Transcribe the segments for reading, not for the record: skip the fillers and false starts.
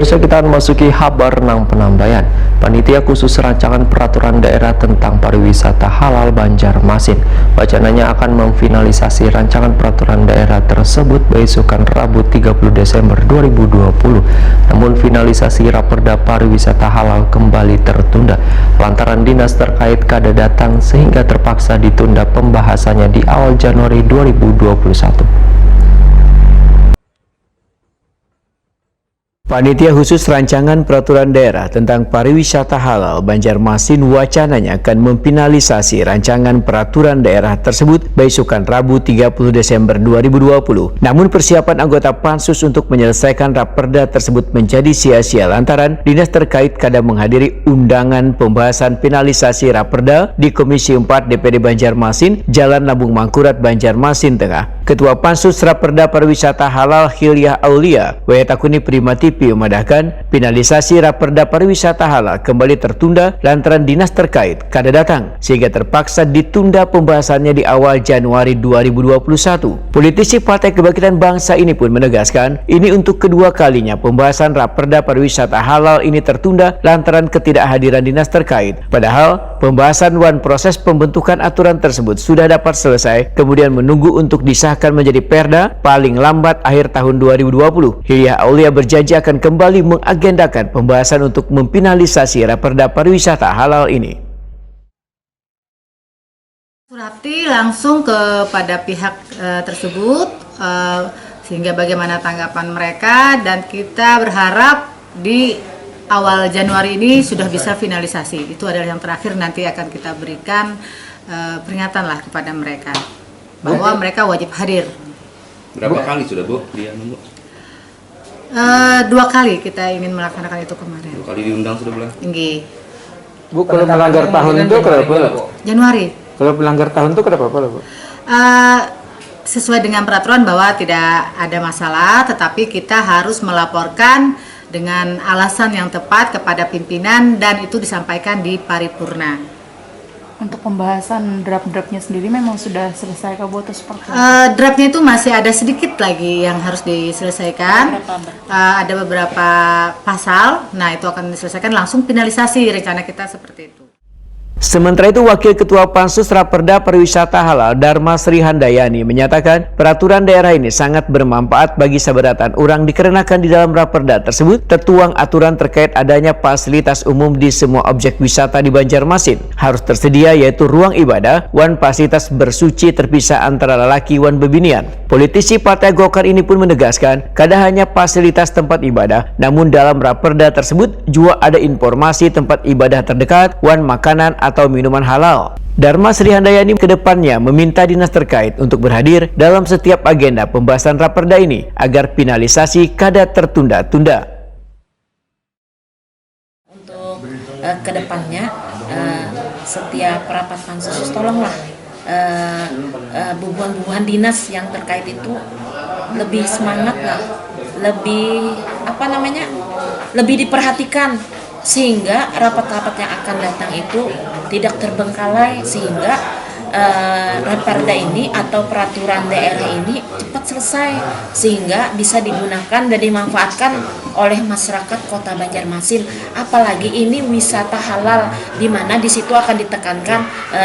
Pemirsa, kita akan masuki kabar nang penambayan. Panitia khusus rancangan peraturan daerah tentang pariwisata halal Banjarmasin wacananya akan memfinalisasi rancangan peraturan daerah tersebut besokan Rabu 30 Desember 2020. Namun finalisasi Raperda pariwisata halal kembali tertunda lantaran dinas terkait kada datang sehingga terpaksa ditunda pembahasannya di awal Januari 2021. Panitia khusus rancangan peraturan daerah tentang pariwisata halal Banjarmasin wacananya akan memfinalisasi rancangan peraturan daerah tersebut besokan Rabu 30 Desember 2020. Namun persiapan anggota Pansus untuk menyelesaikan Raperda tersebut menjadi sia-sia lantaran dinas terkait kada menghadiri undangan pembahasan finalisasi Raperda di Komisi 4 DPD Banjarmasin, Jalan Lambung Mangkurat, Banjarmasin Tengah. Ketua Pansus Raperda Pariwisata Halal Hilyah Aulia Wetakuni Prima TV memadahkan finalisasi Raperda pariwisata halal kembali tertunda lantaran dinas terkait kada datang sehingga terpaksa ditunda pembahasannya di awal Januari 2021. Politisi Partai Kebangkitan Bangsa ini pun menegaskan ini untuk kedua kalinya pembahasan Raperda pariwisata halal ini tertunda lantaran ketidakhadiran dinas terkait. Padahal pembahasan proses pembentukan aturan tersebut sudah dapat selesai, kemudian menunggu untuk disahkan menjadi perda paling lambat akhir tahun 2020. Hilyah Aulia berjanji akan kembali mengagendakan pembahasan untuk memfinalisasi Raperda pariwisata halal ini. Surati langsung kepada pihak tersebut sehingga bagaimana tanggapan mereka, dan kita berharap di awal Januari ini sudah bisa finalisasi. Itu adalah yang terakhir, nanti akan kita berikan peringatan lah kepada mereka bahwa mereka wajib hadir. Berapa kali sudah Bu dia nunggu? 2 kali kita ingin melaksanakan itu kemarin. 2 kali diundang sudah belum? Tinggi. Bu, kalau melanggar tahun itu kenapa? Januari. Kalau melanggar tahun itu kenapa, Bu? Sesuai dengan peraturan bahwa tidak ada masalah, tetapi kita harus melaporkan dengan alasan yang tepat kepada pimpinan dan itu disampaikan di paripurna. Untuk pembahasan draft-draftnya sendiri memang sudah selesai Kak Bu atau seperti draftnya itu masih ada sedikit lagi yang harus diselesaikan. Ada beberapa pasal, nah itu akan diselesaikan langsung finalisasi, rencana kita seperti itu. Sementara itu, Wakil Ketua Pansus Raperda Pariwisata Halal Dharma Sri Handayani menyatakan peraturan daerah ini sangat bermanfaat bagi sabaratan orang dikarenakan di dalam Raperda tersebut tertuang aturan terkait adanya fasilitas umum di semua objek wisata di Banjarmasin. Harus tersedia yaitu ruang ibadah, fasilitas bersuci terpisah antara lelaki bebinian. Politisi Partai Golkar ini pun menegaskan kada hanya fasilitas tempat ibadah, namun dalam Raperda tersebut juga ada informasi tempat ibadah terdekat, makanan atau minuman halal. Dharma Sri Handayani kedepannya meminta dinas terkait untuk berhadir dalam setiap agenda pembahasan Raperda ini agar finalisasi kada tertunda-tunda. Untuk kedepannya setiap rapat pansus tolonglah bubuhan-bubuhan dinas yang terkait itu lebih semangat lah, lebih diperhatikan sehingga rapat-rapat yang akan datang itu tidak terbengkalai, sehingga Raperda ini atau peraturan daerah ini cepat selesai sehingga bisa digunakan dan dimanfaatkan oleh masyarakat Kota Banjarmasin. Apalagi ini wisata halal, di mana di situ akan ditekankan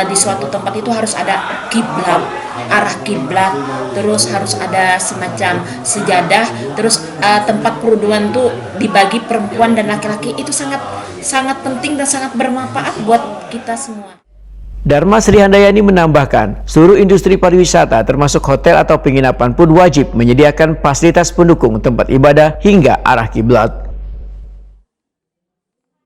di suatu tempat itu harus ada kiblat, arah kiblat, terus harus ada semacam sejadah, terus tempat peruduan tuh dibagi perempuan dan laki-laki. Itu sangat penting dan sangat bermanfaat buat kita semua. Dharma Sri Handayani menambahkan, seluruh industri pariwisata termasuk hotel atau penginapan pun wajib menyediakan fasilitas pendukung tempat ibadah hingga arah kiblat.